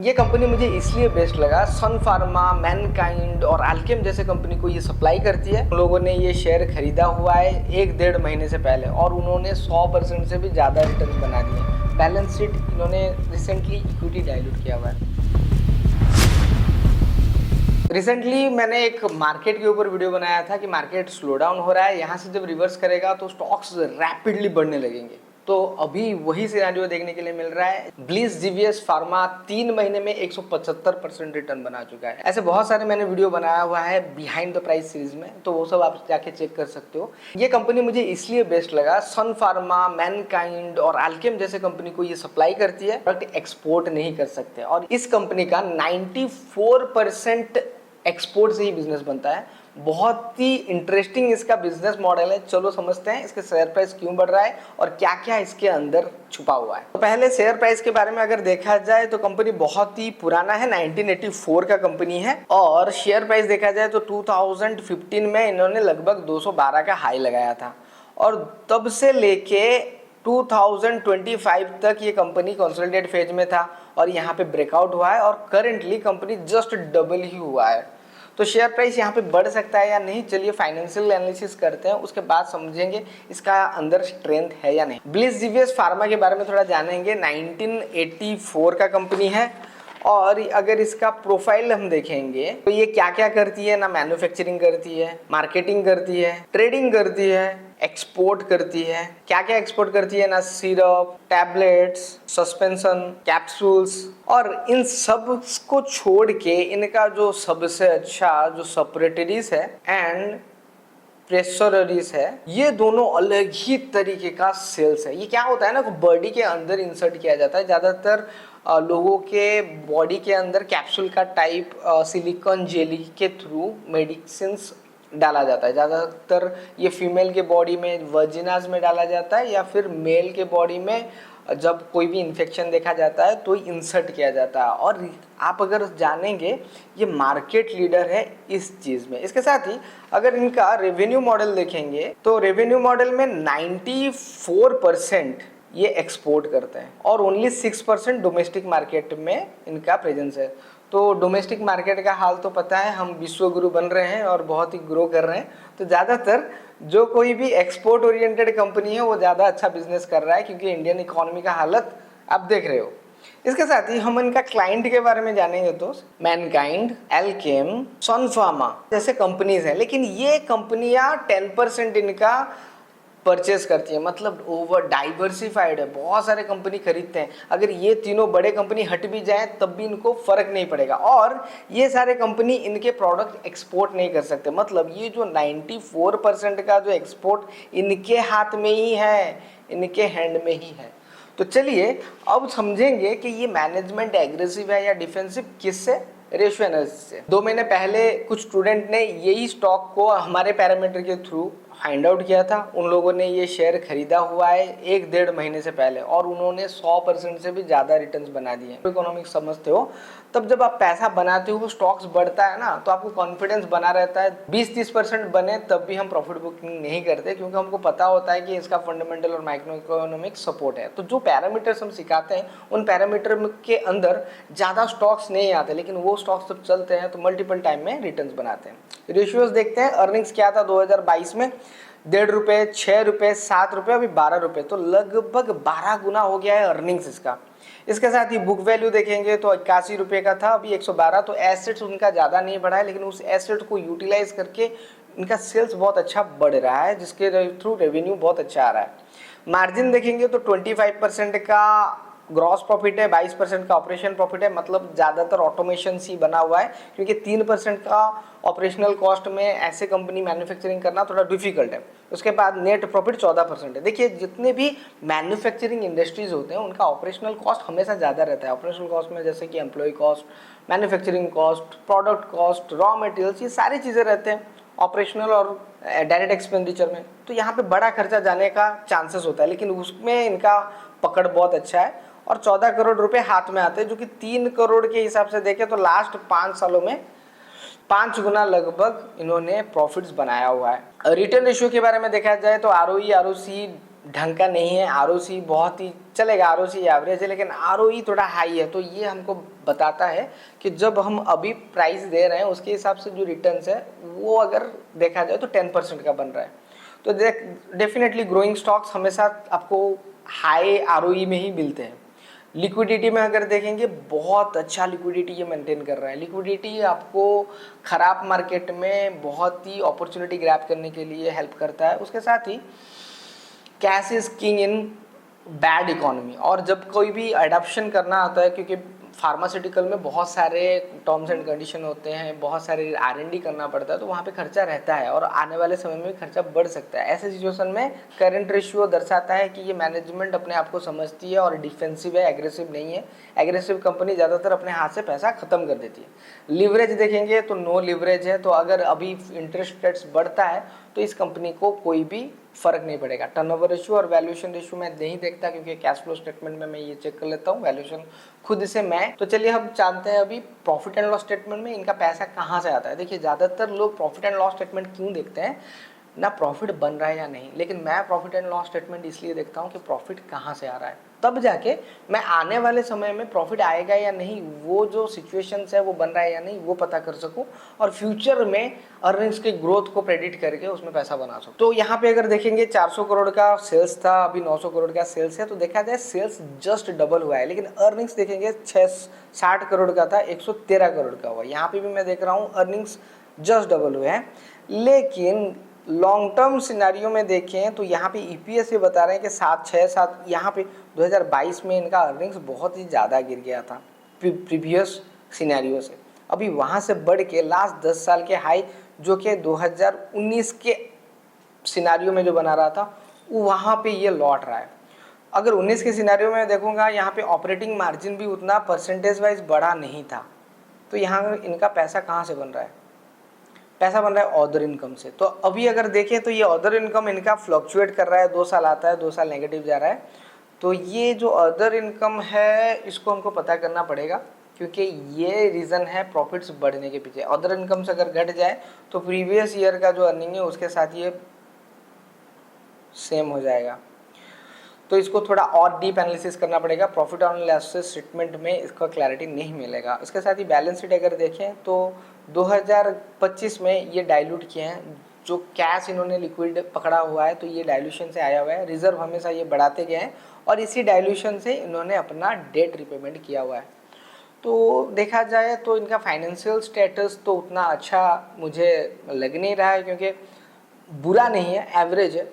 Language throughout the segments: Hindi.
ये कंपनी मुझे इसलिए बेस्ट लगा, सन फार्मा, मैनकाइंड और अल्केम जैसे कंपनी को ये सप्लाई करती है। लोगों ने ये शेयर खरीदा हुआ है 1-1.5 महीने से पहले और उन्होंने 100% से भी ज़्यादा रिटर्न बना दिए। बैलेंस शीट इन्होंने रिसेंटली इक्विटी डाइल्यूट किया हुआ है। रिसेंटली मैंने एक मार्केट के ऊपर वीडियो बनाया था कि मार्केट स्लो डाउन हो रहा है, यहाँ से जब रिवर्स करेगा तो स्टॉक्स रैपिडली बढ़ने लगेंगे। तो अभी वही सिनेरियो देखने के लिए मिल रहा है। ब्लिस जीवीएस फार्मा 3 महीने में 175% रिटर्न बना चुका है। ऐसे बहुत सारे मैंने वीडियो बनाया हुआ है बिहाइंड द प्राइस सीरीज में, तो वो सब आप जाके चेक कर सकते हो। ये कंपनी मुझे इसलिए बेस्ट लगा, सन फार्मा, मैनकाइंड और अल्केम जैसे कंपनी को ये सप्लाई करती है, बट एक्सपोर्ट नहीं कर सकते। और इस कंपनी का 94% एक्सपोर्ट से ही बिजनेस बनता है। बहुत ही इंटरेस्टिंग इसका बिजनेस मॉडल है। चलो समझते हैं इसके शेयर प्राइस क्यों बढ़ रहा है और क्या क्या इसके अंदर छुपा हुआ है। तो पहले शेयर प्राइस के बारे में अगर देखा जाए तो कंपनी बहुत ही पुराना है, 1984 का कंपनी है। और शेयर प्राइस देखा जाए तो 2015 में इन्होंने लगभग 212 का हाई लगाया था और तब से लेके 2025 तक ये कंपनी कंसोलिडेट फेज में था और यहाँ पे ब्रेकआउट हुआ है और करेंटली कंपनी जस्ट डबल ही हुआ है। तो शेयर प्राइस यहाँ पे बढ़ सकता है या नहीं, चलिए फाइनेंशियल एनालिसिस करते हैं, उसके बाद समझेंगे इसका अंदर स्ट्रेंथ है या नहीं। ब्लिस जीवीएस फार्मा के बारे में थोड़ा जानेंगे। 1984 का कंपनी है और अगर इसका प्रोफाइल हम देखेंगे तो ये क्या क्या करती है ना, मैन्युफैक्चरिंग करती है, मार्केटिंग करती है, ट्रेडिंग करती है, एक्सपोर्ट करती है। क्या क्या एक्सपोर्ट करती है ना, सिरप, टैबलेट्स, सस्पेंशन, कैप्सूल्स। और इन सब को छोड़ के इनका जो सबसे अच्छा जो सेपरेटरीज है एंड प्रेशरीज है, ये दोनों अलग ही तरीके का सेल्स है। ये क्या होता है ना, बॉडी के अंदर इंसर्ट किया जाता है। ज़्यादातर लोगों के बॉडी के अंदर कैप्सूल का टाइप सिलिकॉन जेली के थ्रू मेडिसिन्स डाला जाता है। ज़्यादातर ये फीमेल के बॉडी में वर्जिनास में डाला जाता है या फिर मेल के बॉडी में जब कोई भी इन्फेक्शन देखा जाता है तो इंसर्ट किया जाता है। और आप अगर जानेंगे ये मार्केट लीडर है इस चीज़ में। इसके साथ ही अगर इनका रेवेन्यू मॉडल देखेंगे तो रेवेन्यू मॉडल में 94% ये एक्सपोर्ट करते हैं और ओनली 6% डोमेस्टिक मार्केट में इनका प्रेजेंस है। तो डोमेस्टिक मार्केट का हाल तो पता है, हम विश्व गुरु बन रहे हैं और बहुत ही ग्रो कर रहे हैं। तो ज़्यादातर जो कोई भी एक्सपोर्ट ओरिएंटेड कंपनी है वो ज़्यादा अच्छा बिजनेस कर रहा है, क्योंकि इंडियन इकोनॉमी का हालत आप देख रहे हो। इसके साथ ही हम इनका क्लाइंट के बारे में जानेंगे तो मैनकाइंड, अल्केम, सन फार्मा जैसे कंपनीज हैं, लेकिन ये कंपनियां 10% इनका परचेस करती है, मतलब ओवर डाइवर्सिफाइड है, बहुत सारे कंपनी खरीदते हैं। अगर ये तीनों बड़े कंपनी हट भी जाए तब भी इनको फर्क नहीं पड़ेगा और ये सारे कंपनी इनके प्रोडक्ट एक्सपोर्ट नहीं कर सकते। मतलब ये जो 94% का जो एक्सपोर्ट इनके हाथ में ही है, इनके हैंड में ही है। तो चलिए अब समझेंगे कि ये मैनेजमेंट एग्रेसिव है या डिफेंसिव, किससे, रेशियो एनालिसिस से। 2 महीने पहले कुछ स्टूडेंट ने यही स्टॉक को हमारे पैरामीटर के थ्रू फाइंड आउट किया था। उन लोगों ने ये शेयर खरीदा हुआ है 1-1.5 महीने से पहले और उन्होंने 100% से भी ज़्यादा रिटर्न्स बना दिए। इकोनॉमिक्स समझते हो, तब जब आप पैसा बनाते हो स्टॉक्स बढ़ता है ना, तो आपको कॉन्फिडेंस बना रहता है। 20-30% बने तब भी हम प्रॉफिट बुकिंग नहीं करते, क्योंकि हमको पता होता है कि इसका फंडामेंटल और माइक्रो इकोनॉमिक सपोर्ट है। तो जो पैरामीटर्स हम सिखाते हैं उन पैरामीटर के अंदर ज़्यादा स्टॉक्स नहीं आते, लेकिन वो स्टॉक्स जब चलते हैं तो मल्टीपल टाइम में रिटर्न्स बनाते हैं। रेशियोज देखते हैं। अर्निंग्स क्या था 2022 में, 1.5 रुपये, 6 रुपये, 7 रुपये, अभी 12 रुपये, तो लगभग 12 गुना हो गया है अर्निंग्स इसका। इसके साथ ही बुक वैल्यू देखेंगे तो 81 रुपये का था, अभी 112। तो एसेट्स उनका ज़्यादा नहीं बढ़ा है, लेकिन उस एसेट को यूटिलाइज करके इनका सेल्स बहुत अच्छा बढ़ रहा है, जिसके थ्रू रेवेन्यू बहुत अच्छा आ रहा है। मार्जिन देखेंगे तो 25% का ग्रॉस प्रॉफिट है, 22% का ऑपरेशन प्रॉफिट है। मतलब ज़्यादातर ऑटोमेशन ही बना हुआ है, क्योंकि 3% का ऑपरेशनल कॉस्ट में ऐसे कंपनी मैन्युफैक्चरिंग करना थोड़ा डिफिकल्ट है। उसके बाद नेट प्रॉफिट 14% है। देखिए जितने भी मैन्युफैक्चरिंग इंडस्ट्रीज होते हैं उनका ऑपरेशनल कॉस्ट हमेशा ज़्यादा रहता है। ऑपरेशनल कॉस्ट में जैसे कि employ cost, manufacturing cost, product cost, raw materials, ये सारी चीज़ें रहते हैं ऑपरेशनल और डायरेक्ट एक्सपेंडिचर में। तो यहाँ पे बड़ा खर्चा जाने का चांसेस होता है, लेकिन उसमें इनका पकड़ बहुत अच्छा है और 14 करोड़ रुपए हाथ में आते हैं, जो कि 3 करोड़ के हिसाब से देखें तो लास्ट 5 सालों में 5 गुना लगभग इन्होंने प्रॉफिट्स बनाया हुआ है। रिटर्न रेशियो के बारे में देखा जाए तो आरओई, आरओसी ढंग का नहीं है, आरओसी बहुत ही चलेगा, आरओसी एवरेज है, लेकिन आरओई थोड़ा हाई है। तो ये हमको बताता है कि जब हम अभी प्राइस दे रहे हैं उसके हिसाब से जो रिटर्न्स है वो अगर देखा जाए तो 10% का बन रहा है। तो डेफिनेटली ग्रोइंग स्टॉक्स हमेशा आपको हाई आरओई में ही मिलते हैं। लिक्विडिटी में अगर देखेंगे बहुत अच्छा लिक्विडिटी ये मेंटेन कर रहा है। लिक्विडिटी आपको ख़राब मार्केट में बहुत ही अपॉर्चुनिटी ग्रैब करने के लिए हेल्प करता है। उसके साथ ही cash is king in bad economy. और जब कोई भी अडॉप्शन करना आता है, क्योंकि फार्मास्यूटिकल में बहुत सारे टर्म्स एंड कंडीशन होते हैं, बहुत सारे R&D करना पड़ता है, तो वहाँ पे खर्चा रहता है और आने वाले समय में खर्चा बढ़ सकता है। ऐसे सिचुएशन में करंट रेशियो दर्शाता है कि ये मैनेजमेंट अपने आप को समझती है और डिफेंसिव है, एग्रेसिव नहीं है। एग्रेसिव कंपनी ज़्यादातर अपने हाथ से पैसा खत्म कर देती है। लिवरेज देखेंगे तो नो लिवरेज है, तो अगर अभी इंटरेस्ट रेट्स बढ़ता है तो इस कंपनी को कोई भी फर्क नहीं पड़ेगा। टर्नओवर रेशियो और वैल्यूएशन रेशियो मैं नहीं देखता, क्योंकि कैश फ्लो स्टेटमेंट में मैं ये चेक कर लेता हूँ वैल्यूएशन खुद से मैं। तो चलिए हम जानते हैं अभी प्रॉफिट एंड लॉस स्टेटमेंट में इनका पैसा कहाँ से आता है। देखिए ज़्यादातर लोग प्रॉफिट एंड लॉस स्टेटमेंट क्यों देखते हैं, ना प्रॉफिट बन रहा है या नहीं, लेकिन मैं प्रॉफिट एंड लॉस स्टेटमेंट इसलिए देखता हूँ कि प्रॉफिट कहाँ से आ रहा है, तब जाके मैं आने वाले समय में प्रॉफिट आएगा या नहीं, वो जो सिचुएशंस है वो बन रहा है या नहीं वो पता कर सकूं और फ्यूचर में अर्निंग्स की ग्रोथ को प्रेडिक्ट करके उसमें पैसा बना सकूं। तो यहाँ पे अगर देखेंगे 400 करोड़ का सेल्स था, अभी 900 करोड़ का सेल्स है, तो देखा जाए सेल्स जस्ट डबल हुआ है, लेकिन अर्निंग्स देखेंगे 60 करोड़ का था 113 करोड़ का हुआ। यहाँ पे भी मैं देख रहा हूँ अर्निंग्स जस्ट डबल हुए हैं, लेकिन लॉन्ग टर्म सिनेरियो में देखें तो यहाँ पे ईपीएस ये बता रहे हैं कि 7 यहाँ पे 2022 में इनका अर्निंग्स बहुत ही ज़्यादा गिर गया था प्रीवियस सिनेरियो से। अभी वहाँ से बढ़ के लास्ट 10 साल के हाई जो कि 2019 के सिनेरियो में जो बना रहा था वहाँ पे ये लौट रहा है। अगर 19 के सिनेरियो में देखूंगा यहाँ पे ऑपरेटिंग मार्जिन भी उतना परसेंटेज वाइज बढ़ा नहीं था, तो यहाँ इनका पैसा कहाँ से बन रहा है, पैसा बन रहा है अदर इनकम से। तो अभी अगर देखें तो ये अदर इनकम इनका फ्लक्चुएट कर रहा है, 2 साल आता है 2 साल नेगेटिव जा रहा है। तो ये जो अदर इनकम है इसको हमको पता करना पड़ेगा, क्योंकि ये रीज़न है प्रॉफिट्स बढ़ने के पीछे। अदर इनकम से अगर घट जाए तो प्रीवियस ईयर का जो अर्निंग है उसके साथ ये सेम हो जाएगा। तो इसको थोड़ा और डीप एनालिसिस करना पड़ेगा, प्रॉफिट और लॉस स्टेटमेंट में इसका क्लैरिटी नहीं मिलेगा। इसके साथ ही बैलेंस शीट अगर देखें तो 2025 में ये डाइल्यूट किए हैं, जो कैश इन्होंने लिक्विड पकड़ा हुआ है तो ये डाइल्यूशन से आया हुआ है। रिजर्व हमेशा ये बढ़ाते गए हैं और इसी डाइल्यूशन से इन्होंने अपना डेट रिपेमेंट किया हुआ है। तो देखा जाए तो इनका फाइनेंशियल स्टेटस तो उतना अच्छा मुझे लग नहीं रहा है, क्योंकि बुरा नहीं है, एवरेज है,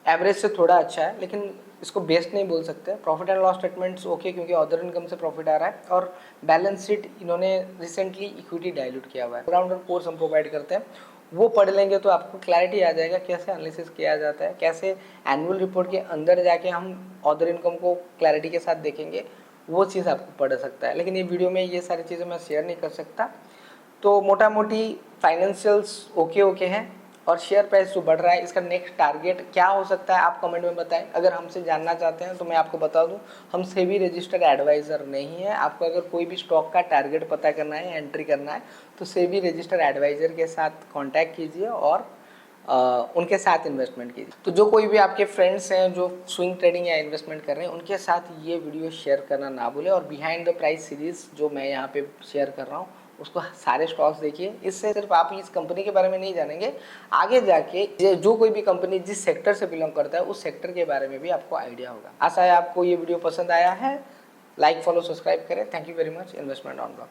एवरेज से थोड़ा अच्छा है, लेकिन इसको बेस्ट नहीं बोल सकते। Profit and loss statements okay, क्योंकि अदर इनकम से प्रॉफिट आ रहा है, और बैलेंस शीट इन्होंने रिसेंटली इक्विटी डाइल्यूट किया हुआ है। राउंडर कोर्स हम प्रोवाइड करते हैं, वो पढ़ लेंगे तो आपको क्लैरिटी आ जाएगा कैसे एनालिसिस किया जाता है, कैसे एनुअल रिपोर्ट के अंदर जाके हम अदर इनकम को क्लैरिटी के साथ देखेंगे, वो चीज़ आपको पढ़ सकता है। लेकिन ये वीडियो में ये सारी चीज़ें मैं शेयर नहीं कर सकता। तो मोटा मोटी फाइनेंशियल्स ओके हैं और शेयर प्राइस जो बढ़ रहा है, इसका नेक्स्ट टारगेट क्या हो सकता है आप कमेंट में बताएं। अगर हमसे जानना चाहते हैं तो मैं आपको बता दूं, हम सेबी रजिस्टर्ड एडवाइज़र नहीं है। आपको अगर कोई भी स्टॉक का टारगेट पता करना है, एंट्री करना है, तो सेबी रजिस्टर्ड एडवाइज़र के साथ कॉन्टैक्ट कीजिए और उनके साथ इन्वेस्टमेंट कीजिए। तो जो कोई भी आपके फ्रेंड्स हैं जो स्विंग ट्रेडिंग या इन्वेस्टमेंट कर रहे हैं, उनके साथ ये वीडियो शेयर करना ना भूलें। और बिहाइंड द प्राइस सीरीज़ जो मैं यहाँ पे शेयर कर रहा हूँ उसको सारे स्टॉक्स देखिए। इससे सिर्फ आप इस कंपनी के बारे में नहीं जानेंगे, आगे जाके जो कोई भी कंपनी जिस सेक्टर से बिलोंग करता है उस सेक्टर के बारे में भी आपको आइडिया होगा। आशा है आपको ये वीडियो पसंद आया है। लाइक फॉलो सब्सक्राइब करें। Thank you very much. Investment on block.